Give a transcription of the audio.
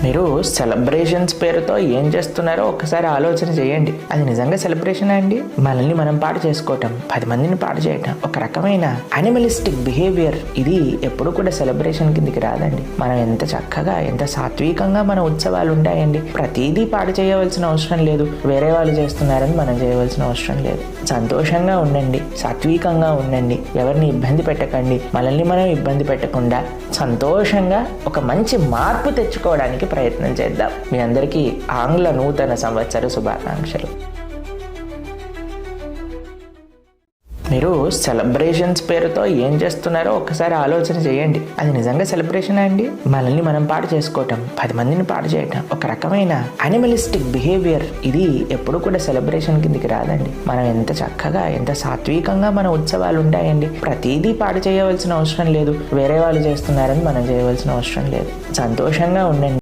మీరు సెలబ్రేషన్స్ పేరుతో ఏం చేస్తున్నారో ఒక్కసారి ఆలోచన చేయండి. అది నిజంగా సెలబ్రేషన్ అండి? మనల్ని మనం పాడు చేసుకోవటం, 10 మందిని పాడు చేయటం ఒక రకమైన అనిమలిస్టిక్ బిహేవియర్. ఇది ఎప్పుడు కూడా సెలబ్రేషన్ కిందికి రాదండి. మనం ఎంత చక్కగా, ఎంత సాత్వికంగా మన ఉత్సవాలు ఉంటాయండి. ప్రతిదీ పాడు చేయవలసిన అవసరం లేదు. వేరే వాళ్ళు చేస్తున్నారని మనం చేయవలసిన అవసరం లేదు. సంతోషంగా ఉండండి, సాత్వికంగా ఉండండి, ఎవరిని ఇబ్బంది పెట్టకండి. మనల్ని మనం ఇబ్బంది పెట్టకుండా సంతోషంగా ఒక మంచి మార్పు తెచ్చుకోవడానికి ప్రయత్నం చేద్దాం. మీ అందరికీ ఆంగ్ల నూతన సంవత్సర శుభాకాంక్షలు. మీరు సెలబ్రేషన్స్ పేరుతో ఏం చేస్తున్నారో ఒక్కసారి ఆలోచన చేయండి. అది నిజంగా సెలబ్రేషన్ అండి? మనల్ని మనం పాడు చేసుకోవటం, 10 మందిని పాడు చేయటం ఒక రకమైన అనిమలిస్టిక్ బిహేవియర్. ఇది ఎప్పుడు కూడా సెలబ్రేషన్ కిందికి రాదండి. మనం ఎంత చక్కగా, ఎంత సాత్వికంగా మన ఉత్సవాలు ఉంటాయండి. ప్రతిదీ పాడు చేయవలసిన అవసరం లేదు. వేరే వాళ్ళు చేస్తున్నారని మనం చేయవలసిన అవసరం లేదు. సంతోషంగా ఉండండి.